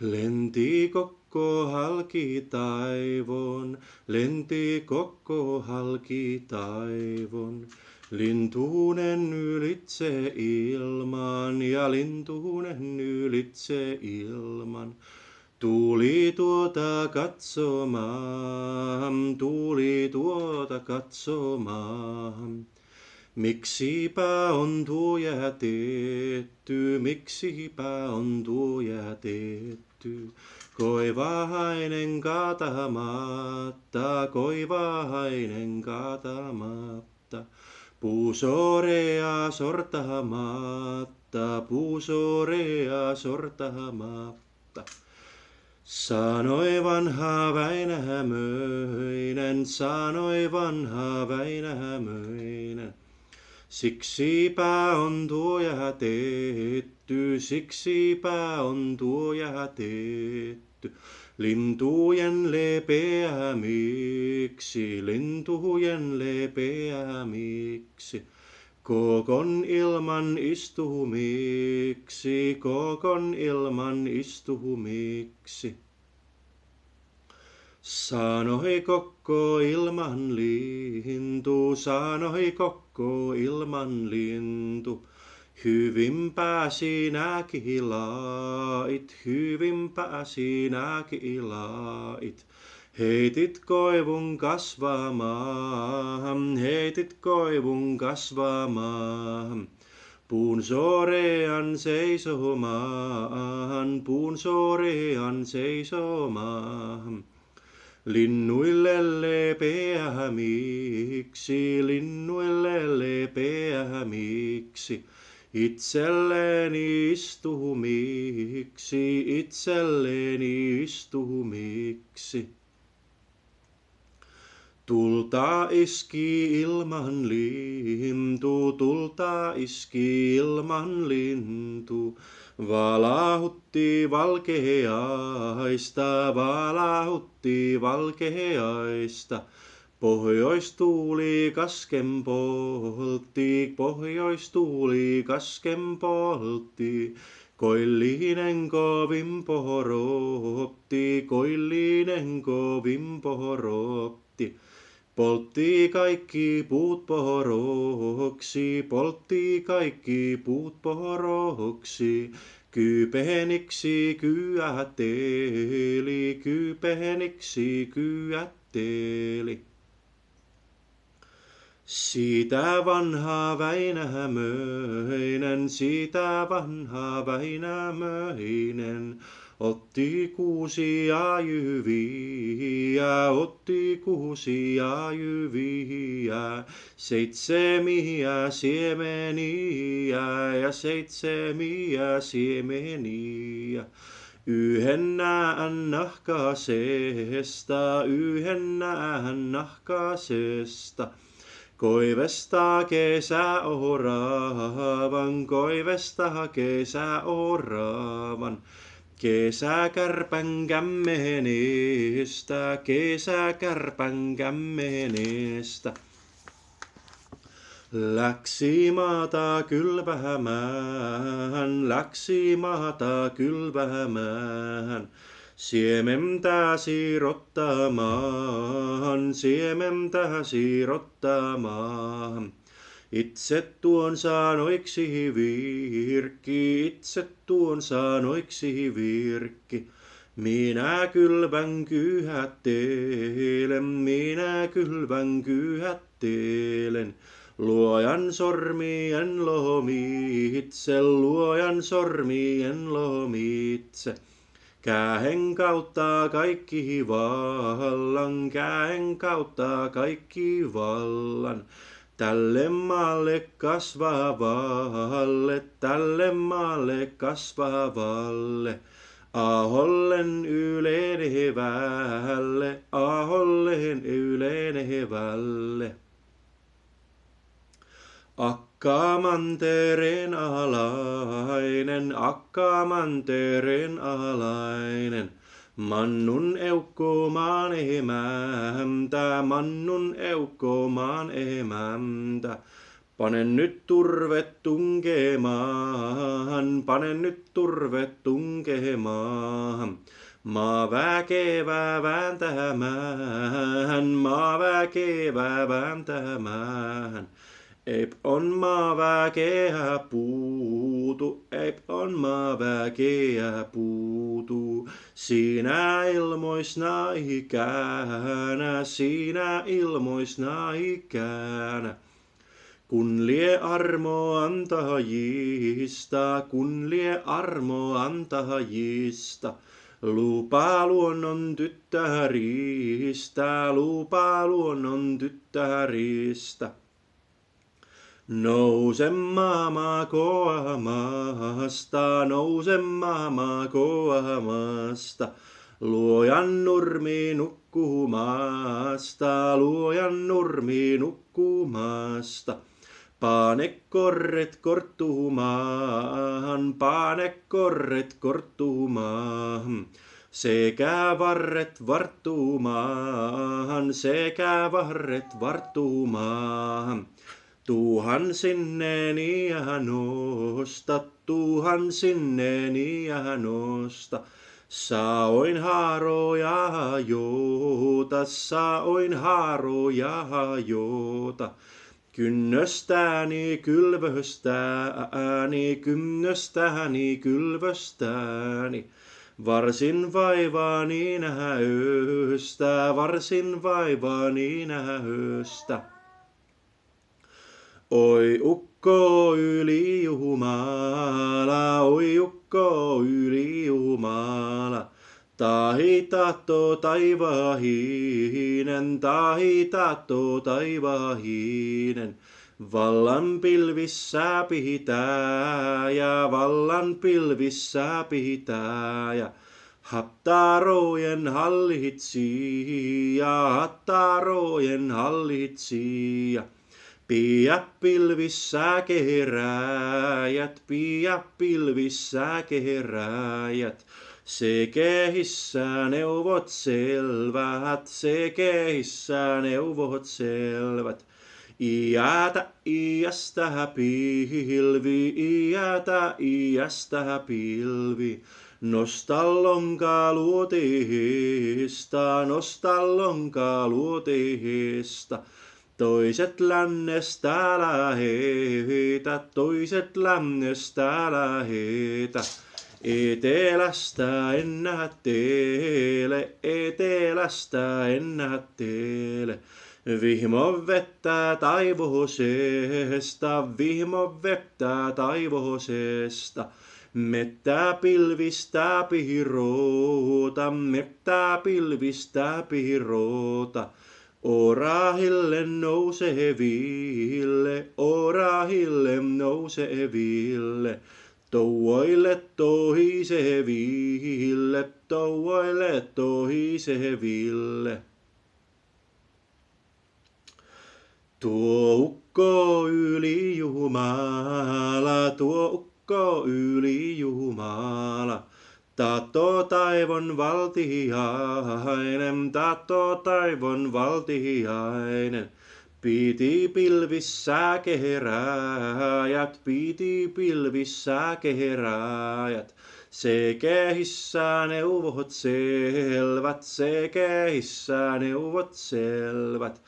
Lenti kokko halki taivon, lenti kokko halki taivon. Lintunen ylitse ilman ja lintunen ylitse ilman. Tuuli tuota katsomaan, tuuli tuota katsomaan. Miksipä on tuo jätetty, miksipä on tuo jätetty? Koivahainen kaatamatta, koivahainen kaatamatta. Puusorea sortamatta, puusorea sortamatta. Sanoi vanha Väinämöinen, sanoi vanha Väinämöinen. Siksipä on tuo jätetty, siksipä on tuo jätetty. Lintujen lepeämiksi, lintujen lepeämiksi. Kokon ilman istumiksi, kokon ilman istumiksi. Sanoi kokko ilman lintu, sanoi kokko ilman lintu. Hyvinpä sinäkin lait, hyvinpä sinäkin lait. Heitit koivun kasvamaan, heitit koivun kasvamaan. Puun sorean seisomaan, puun sorean seisomaan. Linnuille lepeämiksi, linnuille lepeämiksi. Itselleni istumiksi, itselleni istumiksi. Tulta iski ilman lintu, tulta iski ilman lintu. Valahutti valkeaista, valahutti valkeaista. Pohjoistuuli kasken poltti, pohjoistuuli kasken poltti. Koillinen kovin poropti, koillinen kovin poropti. Poltti kaikki puut poroksi, poltti kaikki puut poroksi. Kyypeniksi kyätteli, kyypeniksi kyätteli. Siitä vanha Väinämöinen, siitä vanha Väinämöinen. Otti kuusia jyviä, otti kuusia jyviä. Seitsemiä siemeniä ja seitsemiä siemeniä. Yhden näen nahkasesta, yhden näen nahkasesta. Koivesta kesäoravan, koivesta kesäoravan. Kesäkärpän kämmenestä, kesäkärpän kämmenestä. Läksi maata kylvämään, läksi maata kylvämään. Siementä sirottamaan, siementä sirottamaan. Itse tuon sanoiksi virkki, itse tuon sanoiksi virkki. Minä kylvän kyyhättelen, minä kylvän kyyhättelen. Luojan sormien lomitse, luojan sormien lomitse. Kähen kautta kaikki vallan, kähen kautta kaikki vallan. Tälle maalle kasvavalle, tälle maalle kasvavalle. Ahollen ylenevälle, ahollen ylenevälle. Akkamantereen alainen, akkamantereen alainen. Mannun eukkomaan emäntä, mannun eukkomaan emäntä. Pane nyt turvet tunkemaan, pane nyt turvet tunkemaan. Maa väkevää vääntämään, maa väkevää vääntämään. Eip on maa väkeä puutu, eip on maa väkeä puutu. Siinä ilmoisna ikänä, siinä ilmoisna ikänä. Kun lie armo antajista, kun lie armo antajista. Lupa luonnon tyttäristä, lupa luonnon tyttäristä. Nouse maailma koamasta, nouse maailma koamasta. Luojan nurmi nukkumasta, luojan nurmi nukkumasta. Pane korret korttumaan, pane korret korttumaan. Sekä varret varttumaan, sekä varret varttumaan. Tuuhan sinne ja nosta, tuuhan sinne ja nosta. Saoin haaroja joota, saoin haaroja joota. Kynnöstäni kylvöstäni, kynnöstäni kylvöstäni. Varsin vaivani näöstä, varsin vaivani näöstä. Oi ukko yli Jumala, oi ukko yli Jumala. Tahi tahto taivahinen, tahi tahto taivahinen. Vallan pilvissä pitää ja vallan pilvissä pitää. Hattarojen hallitsija, hattarojen hallitsija. Pidä pilvissä keräjät, pidä pilvissä keräjät. Se kehissä neuvot selvät, se kehissä neuvot selvät. Iätä iästä pilvi, iätä iästä pilvi. Nosta lonka luotihista, nosta lonka luotihista. Toiset lännestä lähetä, toiset lännestä lähetä. Etelästä ennä teele, etelästä ennä teele. Vihmo vettä taivoosesta, vihmo vettä taivoosesta. Mettä pilvistä pihiroota, mettä pilvistä pihiroota. Orahille nouseville, orahille nouseville. Touoille tohiseville, touoille tohiseville. Tuo ukko yli Jumala, tuo ukko yli Jumala. Tahto taivon valtiainen, tahto taivon valtiainen. Piti pilvissä keräjät, piti pilvissä keräjät. Se kehissä neuvot selvät, se kehissä neuvot selvät.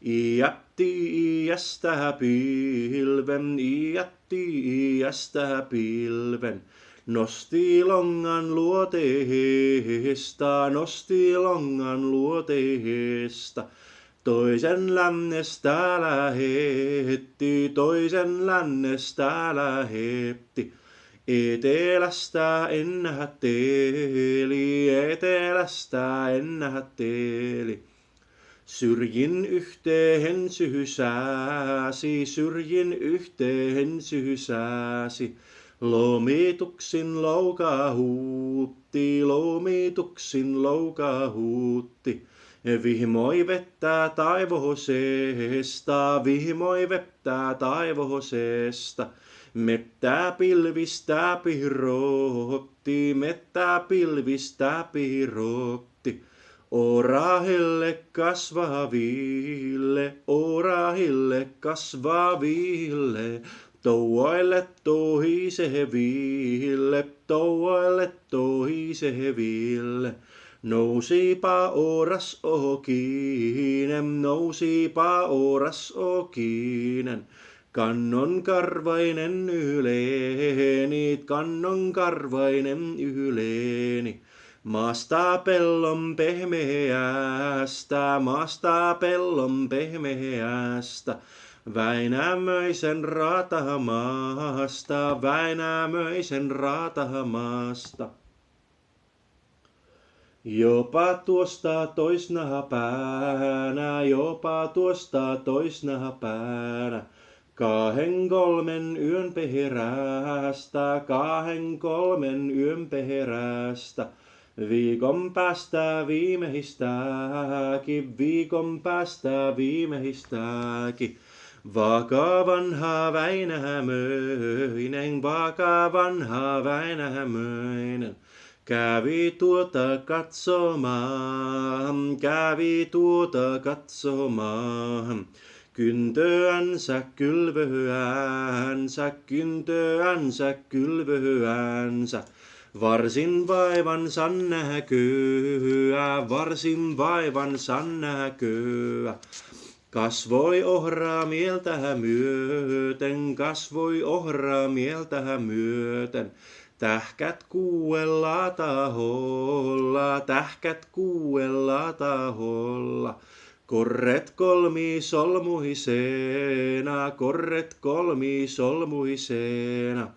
Iätti iästä pilven, iätti iästä pilven. Nosti longan luotehesta, nosti longan luotehesta. Toisen lännestä lähetti, toisen lännestä lähetti. Etelästä ennätteli, etelästä ennätteli. Syrjin yhteen sysäsi, syrjin yhteen sysäsi. Lomituksin loukahuutti, lomituksin loukahuutti. Vihmoi vettä taivoosesta, vihmoi vettä taivoosesta. Mettä pilvistä piirrotti, mettä pilvistä piirrotti. Orahille kasvaville, orahille kasvaville, touoille tohiseville, touoille tohiseville. Nousipa oras okinen, nousipa oras okinen. Kannon karvainen yleeni, kannon karvainen yleeni. Maasta pellon pehmeästä, maasta pellon pehmeästä. Väinämöisen raatamaasta, Väinämöisen raatamaasta. Jopa tuosta toisnahapäänä, jopa tuosta toisnahapäänä. 2-3 yön perästä, 2-3 yön perästä. Viikon päästä viimeistääkin, viikon päästä viimeistääkin. Vaaka vanha Väinämöinen, vaaka vanha Väinämöinen. Kävi tuota katsomaan, kävi tuota katsomaan. Kyntöänsä kylvöänsä, kyntöänsä kylvöänsä. Varsin vaivansa näköä, varsin vaivansa näköä. Kasvoi ohraa mieltä myöten, kasvoi ohraa mieltä myöten. Tähkät 6 taholla, tähkät 6 taholla. Korret kolmisolmuisena, korret kolmisolmuisena.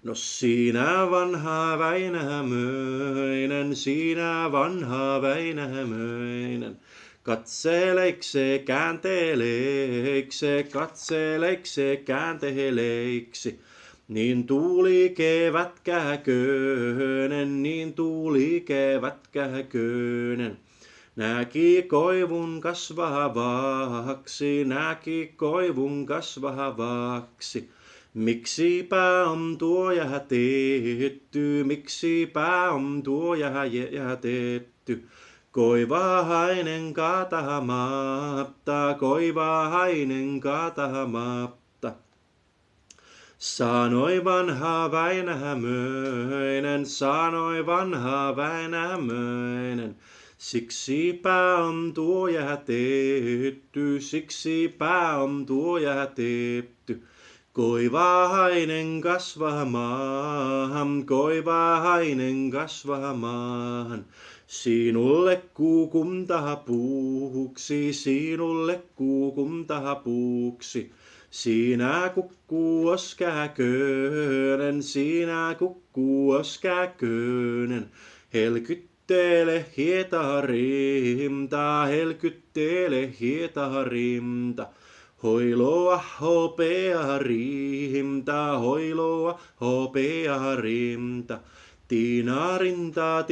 No siinä vanha Väinämöinen, siinä vanha Väinämöinen. Katseleikse, käänteleikse, katseleikse, käänteleiksi. Niin tuuli kevätkäkönen, niin tuuli kevätkäkönen. Näki koivun kasvavaksi, näki koivun kasvavaksi. Miksipä on tuo jätetty, miksipä on tuo jätetty. Koivahainen kaatamatta, koivahainen kaatamatta. Sanoi vanha Väinämöinen, sanoi vanha Väinämöinen. Siksipä on tuo jätetty, siksipä on tuo jätetty. Koivahainen kasvamaan, koivahainen kasvamaan. Sinulle kuukuntapuuksi, sinulle kuukuntapuuksi. Sinä kukku oskäkönen, sinä kukku oskäkönen. Helkyttele hietarinta, helkyttele hietarinta. Hoiloa hopea rinta, hoiloa hopea rinta. Tiinarinta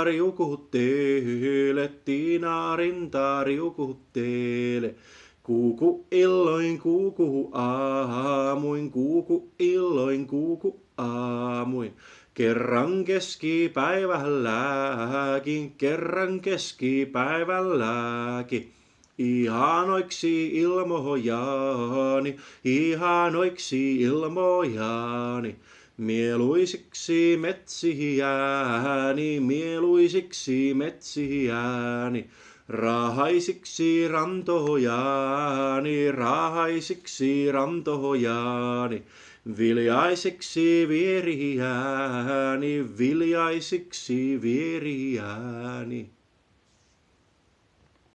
riukuttele, tiinarinta riukuttele. Kuuku illoin, kuuku aamuin, kuuku illoin, kuuku aamuin. Kerran keskipäivälläkin, kerran keskipäivälläkin. Ihanoiksi ilmojani, ihanoiksi ilmojani. Mieluisiksi metsiäni, mieluisiksi metsiäni. Raahaisiksi rantojani, raahaisiksi rantojani. Viljaisiksi vieriäni, viljaisiksi vieriäni.